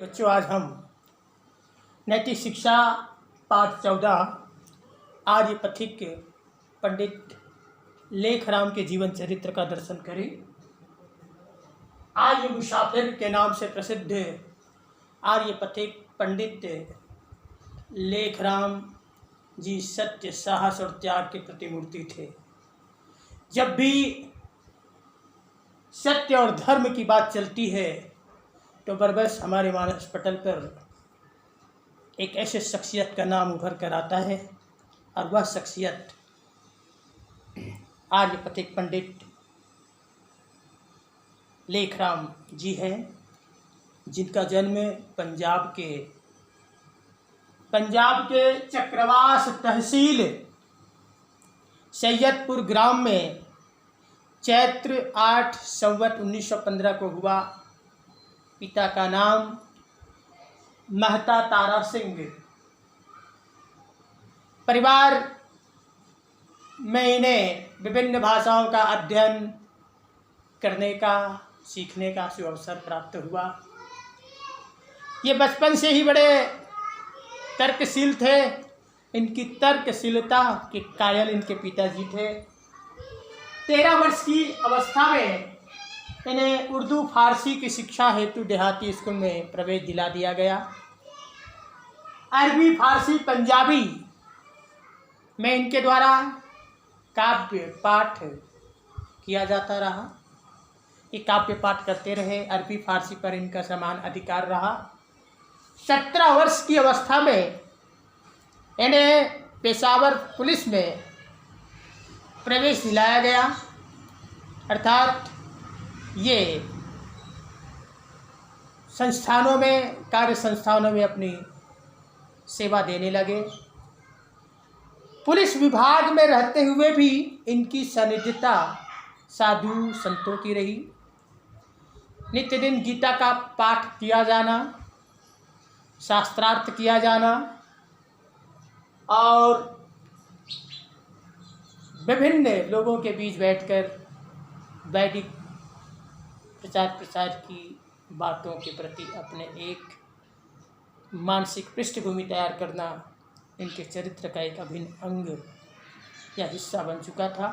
बच्चों, आज हम नैतिक शिक्षा पाठ 14 आर्यपथिक पंडित लेखराम के जीवन चरित्र का दर्शन करें। आर्य मुसाफिर के नाम से प्रसिद्ध आर्यपथिक पंडित लेखराम जी सत्य, साहस और त्याग के प्रतिमूर्ति थे। जब भी सत्य और धर्म की बात चलती है तो बरबस हमारे मानस पटल पर एक ऐसे शख्सियत का नाम उभर कर आता है और वह शख्सियत आर्यपथिक पंडित लेखराम जी हैं, जिनका जन्म पंजाब के चक्रवास तहसील सैयदपुर ग्राम में चैत्र 8 संवत 1915 को हुआ। पिता का नाम महता तारा सिंह। परिवार में इन्हें विभिन्न भाषाओं का अध्ययन करने का, सीखने का सुअवसर प्राप्त हुआ। ये बचपन से ही बड़े तर्कशील थे। इनकी तर्कशीलता के कायल इनके पिताजी थे। 13 वर्ष की अवस्था में इन्हें उर्दू फारसी की शिक्षा हेतु देहाती स्कूल में प्रवेश दिला दिया गया। अरबी, फारसी, पंजाबी में इनके द्वारा काव्य पाठ किया जाता रहा। ये काव्य पाठ करते रहे। अरबी, फारसी पर इनका समान अधिकार रहा। 17 वर्ष की अवस्था में इन्हें पेशावर पुलिस में प्रवेश दिलाया गया, अर्थात ये कार्य संस्थानों में अपनी सेवा देने लगे। पुलिस विभाग में रहते हुए भी इनकी सानिध्यता साधु संतों की रही। नित्य दिन गीता का पाठ किया जाना, शास्त्रार्थ किया जाना और विभिन्न लोगों के बीच बैठकर वैदिक प्रचार प्रसार की बातों के प्रति अपने एक मानसिक पृष्ठभूमि तैयार करना इनके चरित्र का एक अभिन्न अंग या हिस्सा बन चुका था।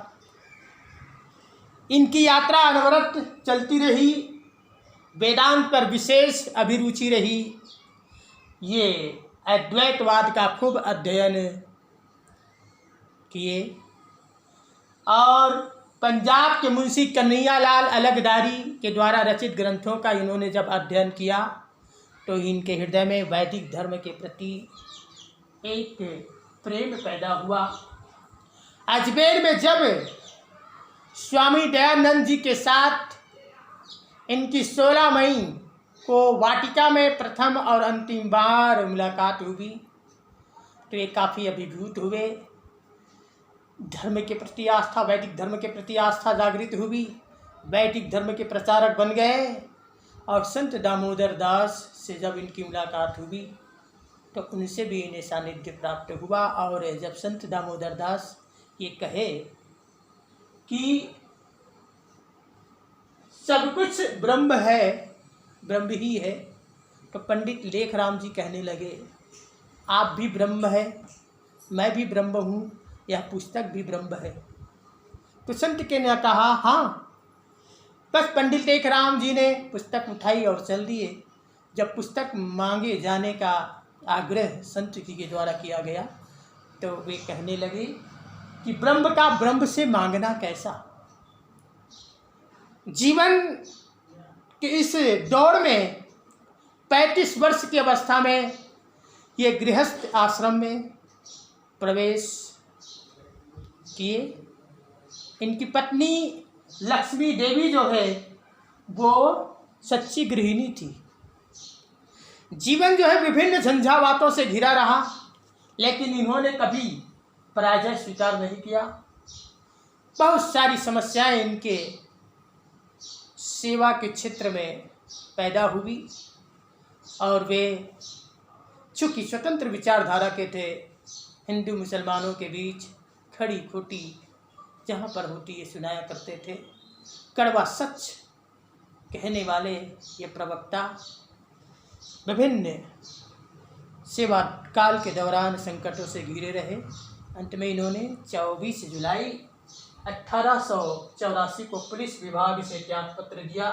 इनकी यात्रा अनवरत चलती रही। वेदांत पर विशेष अभिरुचि रही। ये अद्वैतवाद का खूब अध्ययन किए और पंजाब के मुंशी कन्हैयालाल अलगदारी के द्वारा रचित ग्रंथों का इन्होंने जब अध्ययन किया तो इनके हृदय में वैदिक धर्म के प्रति एक प्रेम पैदा हुआ। अजमेर में जब स्वामी दयानंद जी के साथ इनकी 16 मई को वाटिका में प्रथम और अंतिम बार मुलाकात हुई तो ये काफ़ी अभिभूत हुए। धर्म के प्रति आस्था, वैदिक धर्म के प्रति आस्था जागृत हुई। वैदिक धर्म के प्रचारक बन गए और संत दामोदर दास से जब इनकी मुलाकात हुई तो उनसे भी इन्हें सानिध्य प्राप्त हुआ। और जब संत दामोदर दास ये कहे कि सब कुछ ब्रह्म है, ब्रह्म ही है, तो पंडित लेखराम जी कहने लगे, आप भी ब्रह्म है, मैं भी ब्रह्म हूँ, यह पुस्तक भी ब्रह्म है। तो संत के ने कहा हाँ। बस पंडित लेखराम जी ने पुस्तक उठाई और चल दिए। जब पुस्तक मांगे जाने का आग्रह संत जी के द्वारा किया गया तो वे कहने लगे कि ब्रह्म का ब्रह्म से मांगना कैसा। जीवन के इस दौड़ में 35 वर्ष की अवस्था में ये गृहस्थ आश्रम में प्रवेश किए। इनकी पत्नी लक्ष्मी देवी जो है वो सच्ची गृहिणी थी। जीवन जो है विभिन्न झंझावातों से घिरा रहा, लेकिन इन्होंने कभी पराजय स्वीकार नहीं किया। बहुत सारी समस्याएं इनके सेवा के क्षेत्र में पैदा हुई और वे चूँकि स्वतंत्र विचारधारा के थे, हिंदू मुसलमानों के बीच खड़ी खोटी जहाँ पर होती ये सुनाया करते थे। कड़वा सच कहने वाले ये प्रवक्ता विभिन्न सेवा काल के दौरान संकटों से घिरे रहे। अंत में इन्होंने 24 जुलाई 1884 को पुलिस विभाग से त्याग पत्र दिया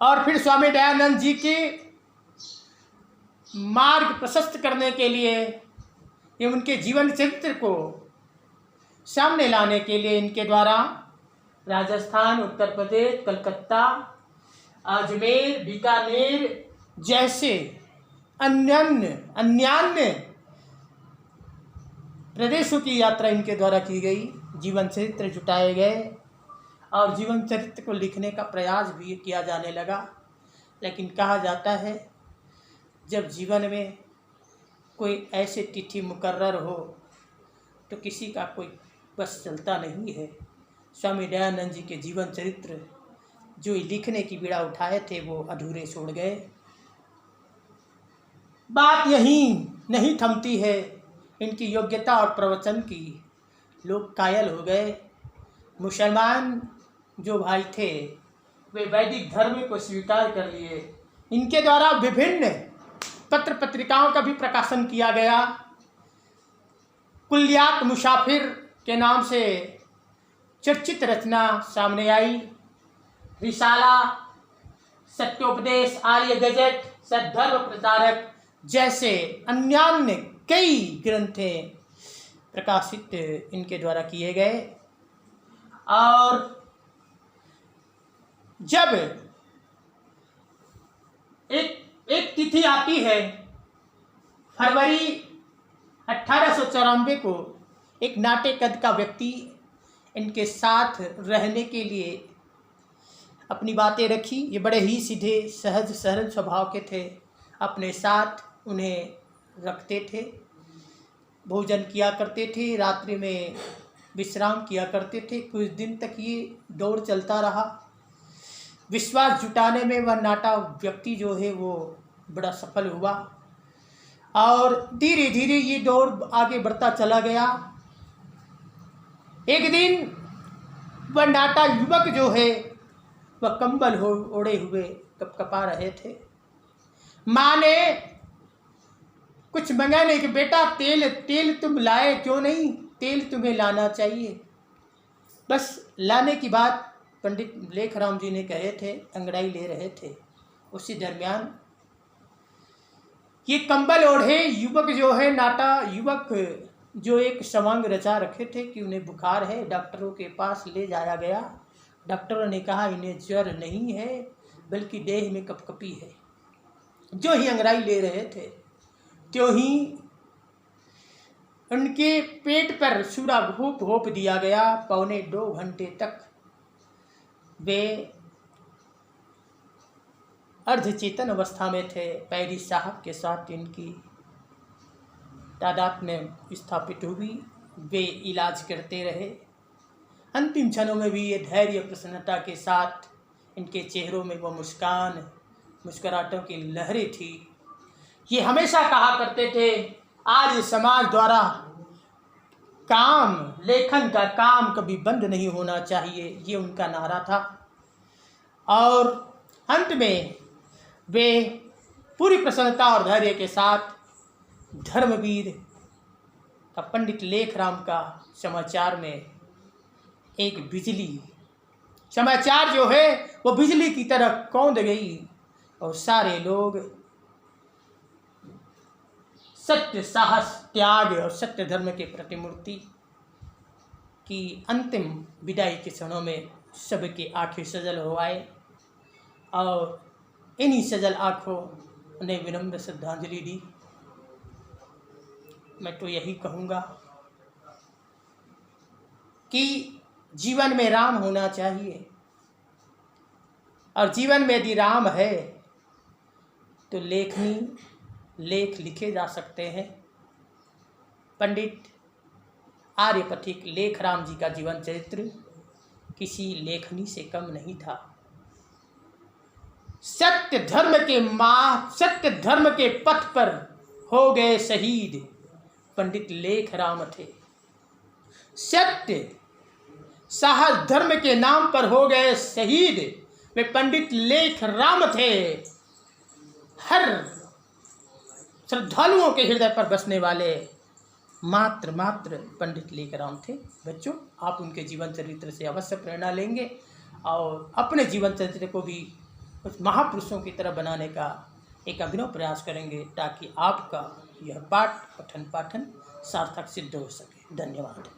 और फिर स्वामी दयानंद जी के मार्ग प्रशस्त करने के लिए एवं उनके जीवन चरित्र को सामने लाने के लिए इनके द्वारा राजस्थान, उत्तर प्रदेश, कलकत्ता, अजमेर, बीकानेर जैसे अन्यान्य प्रदेशों की यात्रा इनके द्वारा की गई। जीवन चरित्र जुटाए गए और जीवन चरित्र को लिखने का प्रयास भी किया जाने लगा। लेकिन कहा जाता है जब जीवन में कोई ऐसे तिथि मुकर्रर हो तो किसी का कोई बस चलता नहीं है। स्वामी दयानंद जी के जीवन चरित्र जो लिखने की बीड़ा उठाए थे वो अधूरे छोड़ गए। बात यहीं नहीं थमती है इनकी योग्यता और प्रवचन की। लोग कायल हो गए। मुसलमान जो भाई थे वे वैदिक धर्म को स्वीकार कर लिए। इनके द्वारा विभिन्न पत्र पत्रिकाओं का भी प्रकाशन किया गया। कुल्लियात मुसाफिर के नाम से चर्चित रचना सामने आई। रिसाला, सत्योपदेश, आर्य गजट, सद्धर्म प्रचारक जैसे अन्यान्य कई ग्रंथें प्रकाशित इनके द्वारा किए गए। और जब एक तिथि आती है फरवरी 1894 को, एक नाटे कद का व्यक्ति इनके साथ रहने के लिए अपनी बातें रखी। ये बड़े ही सीधे सहज सरल स्वभाव के थे। अपने साथ उन्हें रखते थे, भोजन किया करते थे, रात्रि में विश्राम किया करते थे। कुछ दिन तक ये दौर चलता रहा। विश्वास जुटाने में वह नाटा व्यक्ति जो है वो बड़ा सफल हुआ और धीरे धीरे ये दौर आगे बढ़ता चला गया। एक दिन वह नाटा युवक जो है वह कंबल ओढ़े हुए कपकपा रहे थे। माँ ने कुछ मंगाने कि बेटा तेल तुम लाए क्यों नहीं, तेल तुम्हें लाना चाहिए। बस लाने की बात पंडित लेखराम जी ने कहे थे, अंगड़ाई ले रहे थे। उसी दरमियान ये कंबल ओढ़े युवक जो है, नाटा युवक जो एक सवांग रचा रखे थे कि उन्हें बुखार है, डॉक्टरों के पास ले जाया गया। डॉक्टरों ने कहा इन्हें ज्वर नहीं है बल्कि देह में कपकपी है। जो ही अंगड़ाई ले रहे थे त्यों ही उनके पेट पर सूरा घोप दिया गया। 1.25 घंटे तक वे अर्धचेतन अवस्था में थे। पैरी साहब के साथ इनकी तादाद में स्थापित हुई। वे इलाज करते रहे। अंतिम क्षणों में भी ये धैर्य प्रसन्नता के साथ इनके चेहरों में वो मुस्कुराहटों की लहरें थी। ये हमेशा कहा करते थे आज समाज द्वारा काम, लेखन का काम कभी बंद नहीं होना चाहिए, ये उनका नारा था। और अंत में वे पूरी प्रसन्नता और धैर्य के साथ धर्मवीर का पंडित लेखराम का समाचार में एक बिजली समाचार जो है वो बिजली की तरह कौंध गई और सारे लोग सत्य, साहस, त्याग और सत्य धर्म के प्रतिमूर्ति की अंतिम विदाई के क्षणों में सबकी आंखें सजल हो आए और इन्हीं सजल आँखों ने विनम्र श्रद्धांजलि दी। मैं तो यही कहूँगा कि जीवन में राम होना चाहिए और जीवन में यदि राम है तो लेख लिखे जा सकते हैं। पंडित आर्यपथिक लेखराम जी का जीवन चरित्र किसी लेखनी से कम नहीं था। सत्य धर्म के पथ पर हो गए शहीद पंडित लेखराम थे। सत्य साहस धर्म के नाम पर हो गए शहीद वे पंडित लेखराम थे। हर श्रद्धालुओं के हृदय पर बसने वाले मात्र पंडित लेकराम थे। बच्चों, आप उनके जीवन चरित्र से अवश्य प्रेरणा लेंगे और अपने जीवन चरित्र को भी उस महापुरुषों की तरह बनाने का एक अभिनव प्रयास करेंगे, ताकि आपका यह पठन पाठन सार्थक सिद्ध हो सके। धन्यवाद।